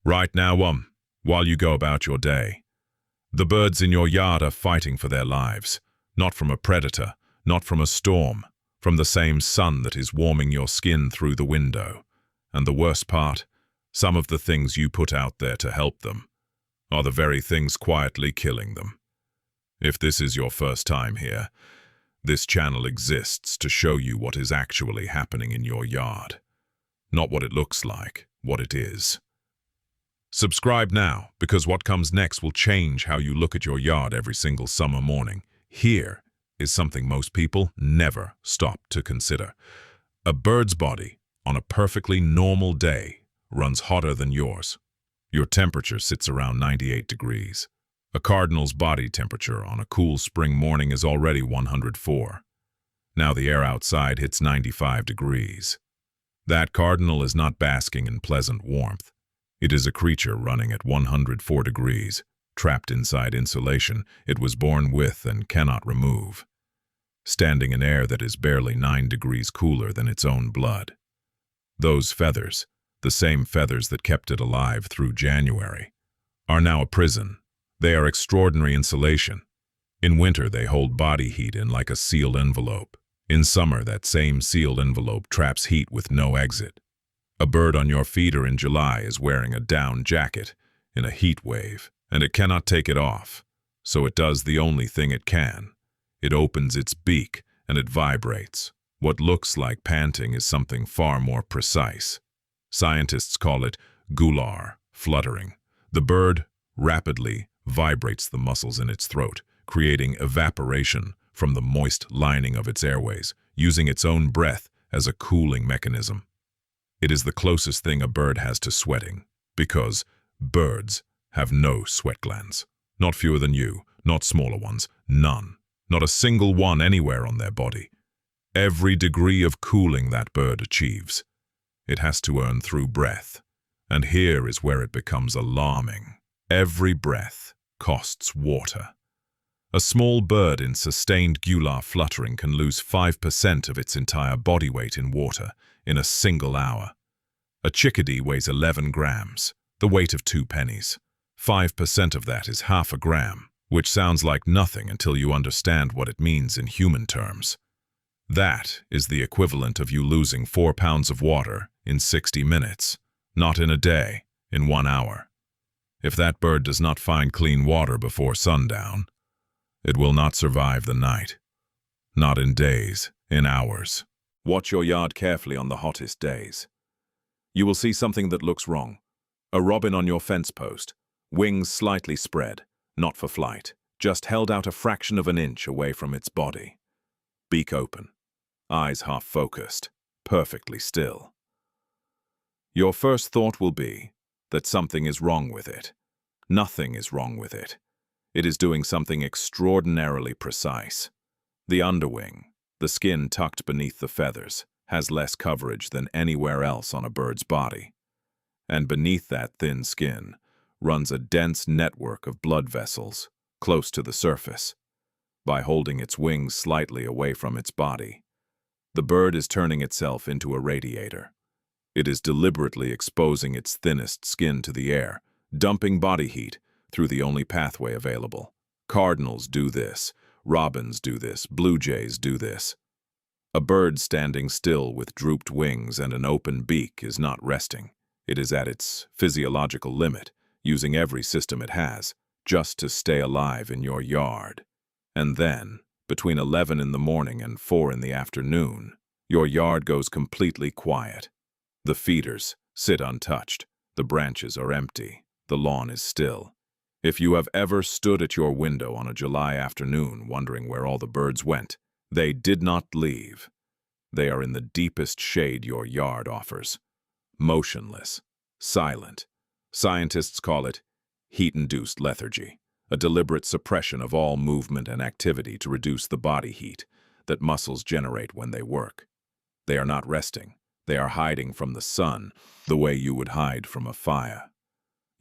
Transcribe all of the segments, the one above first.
Right now, while you go about your day, the birds in your yard are fighting for their lives, not from a predator, not from a storm, from the same sun that is warming your skin through the window. And the worst part, some of the things you put out there to help them are the very things quietly killing them. If this is your first time here, this channel exists to show you what is actually happening in your yard. Not what it looks like, what it is. Subscribe now, because what comes next will change how you look at your yard every single summer morning. Here is something most people never stop to consider. A bird's body, on a perfectly normal day, runs hotter than yours. Your temperature sits around 98 degrees. A cardinal's body temperature on a cool spring morning is already 104. Now the air outside hits 95 degrees. That cardinal is not basking in pleasant warmth. It is a creature running at 104 degrees, trapped inside insulation it was born with and cannot remove, standing in air that is barely 9 degrees cooler than its own blood. Those feathers, the same feathers that kept it alive through January, are now a prison. They are extraordinary insulation. In winter, they hold body heat in like a sealed envelope. In summer, that same sealed envelope traps heat with no exit. A bird on your feeder in July is wearing a down jacket in a heat wave, and it cannot take it off. So it does the only thing it can. It opens its beak and it vibrates. What looks like panting is something far more precise. Scientists call it gular, fluttering. The bird rapidly vibrates the muscles in its throat, creating evaporation from the moist lining of its airways, using its own breath as a cooling mechanism. It is the closest thing a bird has to sweating, because birds have no sweat glands. Not fewer than you, not smaller ones, none. Not a single one anywhere on their body. Every degree of cooling that bird achieves, it has to earn through breath. And here is where it becomes alarming. Every breath costs water. A small bird in sustained gular fluttering can lose 5% of its entire body weight in water in a single hour. A chickadee weighs 11 grams, the weight of 2 pennies. 5% of that is half a gram, which sounds like nothing until you understand what it means in human terms. That is the equivalent of you losing 4 pounds of water in 60 minutes, not in a day, in 1 hour. If that bird does not find clean water before sundown, it will not survive the night. Not in days, in hours. Watch your yard carefully on the hottest days. You will see something that looks wrong. A robin on your fence post, wings slightly spread, not for flight, just held out a fraction of an inch away from its body. Beak open, eyes half-focused, perfectly still. Your first thought will be that something is wrong with it. Nothing is wrong with it. It is doing something extraordinarily precise. The underwing, the skin tucked beneath the feathers, has less coverage than anywhere else on a bird's body. And beneath that thin skin runs a dense network of blood vessels close to the surface. By holding its wings slightly away from its body, the bird is turning itself into a radiator. It is deliberately exposing its thinnest skin to the air, dumping body heat through the only pathway available. Cardinals do this, robins do this, blue jays do this. A bird standing still with drooped wings and an open beak is not resting. It is at its physiological limit, using every system it has, just to stay alive in your yard. And then, between 11 in the morning and 4 in the afternoon, your yard goes completely quiet. The feeders sit untouched, the branches are empty, the lawn is still. If you have ever stood at your window on a July afternoon wondering where all the birds went, they did not leave. They are in the deepest shade your yard offers. Motionless, silent. Scientists call it heat-induced lethargy, a deliberate suppression of all movement and activity to reduce the body heat that muscles generate when they work. They are not resting. They are hiding from the sun the way you would hide from a fire.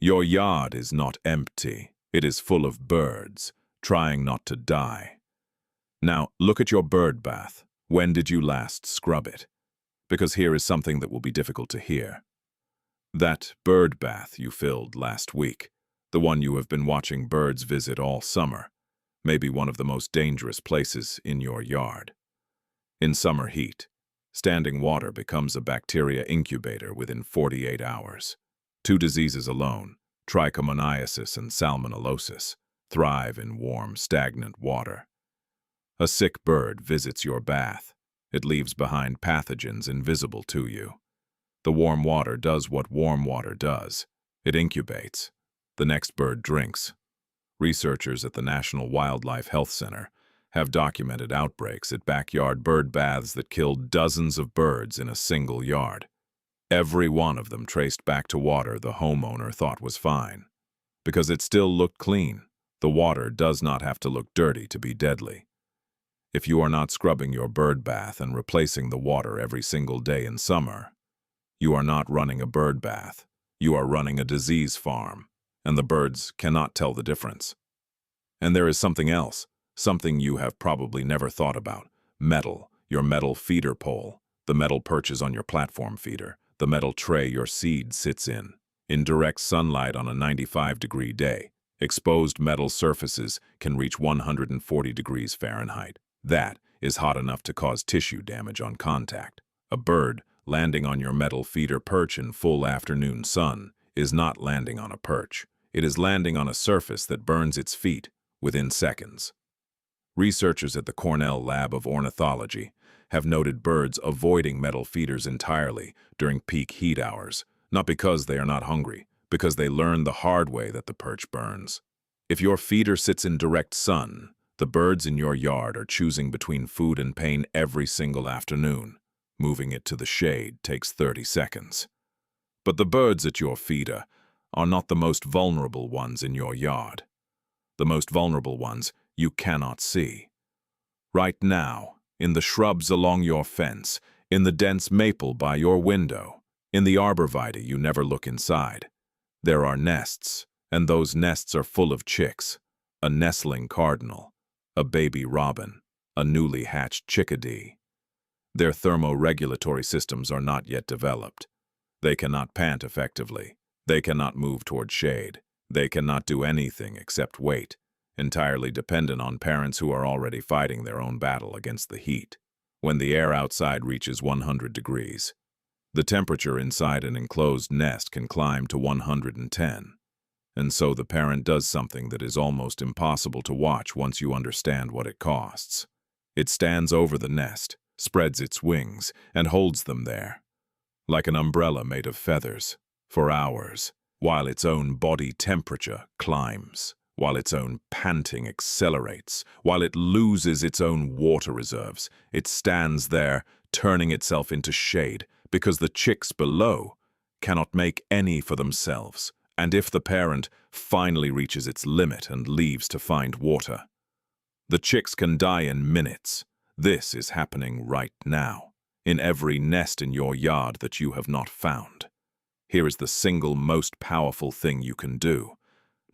Your yard is not empty. It is full of birds, trying not to die. Now, look at your bird bath. When did you last scrub it? Because here is something that will be difficult to hear. That bird bath you filled last week, the one you have been watching birds visit all summer, may be one of the most dangerous places in your yard. In summer heat, standing water becomes a bacteria incubator within 48 hours. Two diseases alone, trichomoniasis and salmonellosis, thrive in warm, stagnant water. A sick bird visits your bath. It leaves behind pathogens invisible to you. The warm water does what warm water does. It incubates. The next bird drinks. Researchers at the National Wildlife Health Center have documented outbreaks at backyard bird baths that killed dozens of birds in a single yard. Every one of them traced back to water the homeowner thought was fine. Because it still looked clean, the water does not have to look dirty to be deadly. If you are not scrubbing your bird bath and replacing the water every single day in summer, you are not running a bird bath. You are running a disease farm, and the birds cannot tell the difference. And there is something else, something you have probably never thought about. Metal, your metal feeder pole, the metal perches on your platform feeder, the metal tray your seed sits in direct sunlight on a 95-degree day. Exposed metal surfaces can reach 140 degrees Fahrenheit. That is hot enough to cause tissue damage on contact. A bird landing on your metal feeder perch in full afternoon sun is not landing on a perch. It is landing on a surface that burns its feet within seconds. Researchers at the Cornell Lab of Ornithology have noted birds avoiding metal feeders entirely during peak heat hours, not because they are not hungry, because they learn the hard way that the perch burns. If your feeder sits in direct sun, the birds in your yard are choosing between food and pain every single afternoon. Moving it to the shade takes 30 seconds. But the birds at your feeder are not the most vulnerable ones in your yard. The most vulnerable ones you cannot see. Right now, in the shrubs along your fence, in the dense maple by your window, in the arborvitae you never look inside, there are nests, and those nests are full of chicks, a nestling cardinal, a baby robin, a newly hatched chickadee. Their thermoregulatory systems are not yet developed. They cannot pant effectively. They cannot move toward shade. They cannot do anything except wait, entirely dependent on parents who are already fighting their own battle against the heat. When the air outside reaches 100 degrees, the temperature inside an enclosed nest can climb to 110. And so the parent does something that is almost impossible to watch once you understand what it costs. It stands over the nest, spreads its wings, and holds them there, like an umbrella made of feathers, for hours, while its own body temperature climbs, while its own panting accelerates, while it loses its own water reserves. It stands there, turning itself into shade, because the chicks below cannot make any for themselves. And if the parent finally reaches its limit and leaves to find water, the chicks can die in minutes. This is happening right now, in every nest in your yard that you have not found. Here is the single most powerful thing you can do.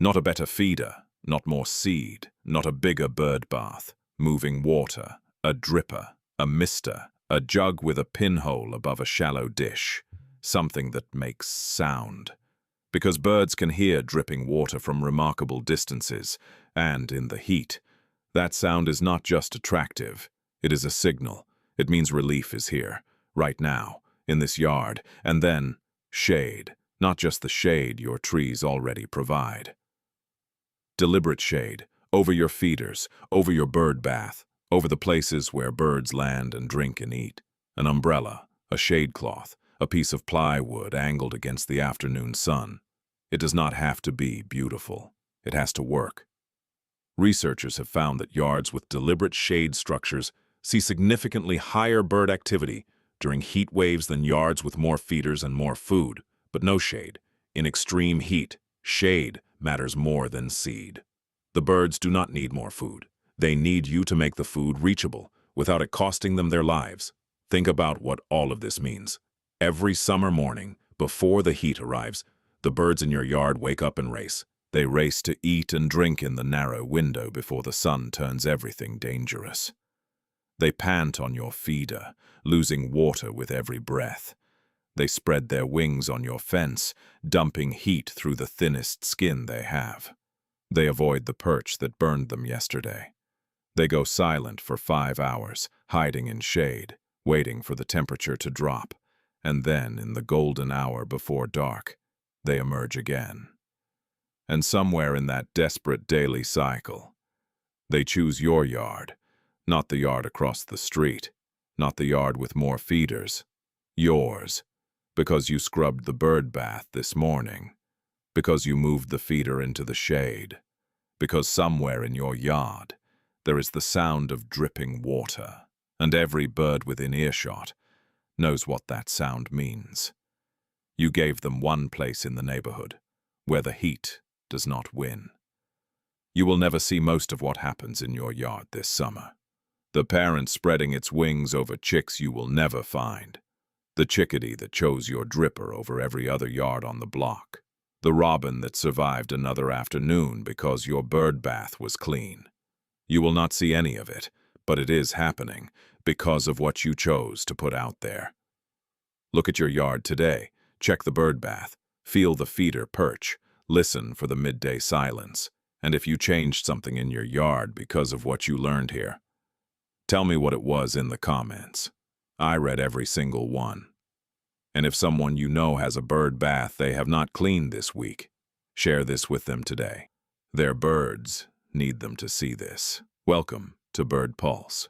Not a better feeder, not more seed, not a bigger bird bath, moving water, a dripper, a mister, a jug with a pinhole above a shallow dish, something that makes sound. Because birds can hear dripping water from remarkable distances, and in the heat, that sound is not just attractive, it is a signal. It means relief is here, right now, in this yard, and then shade, not just the shade your trees already provide. Deliberate shade, over your feeders, over your bird bath, over the places where birds land and drink and eat. An umbrella, a shade cloth, a piece of plywood angled against the afternoon sun. It does not have to be beautiful. It has to work. Researchers have found that yards with deliberate shade structures see significantly higher bird activity during heat waves than yards with more feeders and more food, but no shade. In extreme heat, shade matters more than seed. The birds do not need more food. They need you to make the food reachable without it costing them their lives. Think about what all of this means. Every summer morning, before the heat arrives, the birds in your yard wake up and race. They race to eat and drink in the narrow window before the sun turns everything dangerous. They pant on your feeder, losing water with every breath. They spread their wings on your fence, dumping heat through the thinnest skin they have. They avoid the perch that burned them yesterday. They go silent for 5 hours, hiding in shade, waiting for the temperature to drop, and then, in the golden hour before dark, they emerge again. And somewhere in that desperate daily cycle, they choose your yard, not the yard across the street, not the yard with more feeders. Yours, because you scrubbed the bird bath this morning, because you moved the feeder into the shade, because somewhere in your yard there is the sound of dripping water, and every bird within earshot knows what that sound means. You gave them one place in the neighborhood where the heat does not win. You will never see most of what happens in your yard this summer. The parent spreading its wings over chicks you will never find. The chickadee that chose your dripper over every other yard on the block. The robin that survived another afternoon because your bird bath was clean. You will not see any of it, but it is happening because of what you chose to put out there. Look at your yard today, check the bird bath, feel the feeder perch, listen for the midday silence, and if you changed something in your yard because of what you learned here, tell me what it was in the comments. I read every single one. And if someone you know has a bird bath they have not cleaned this week, share this with them today. Their birds need them to see this. Welcome to Bird Pulse.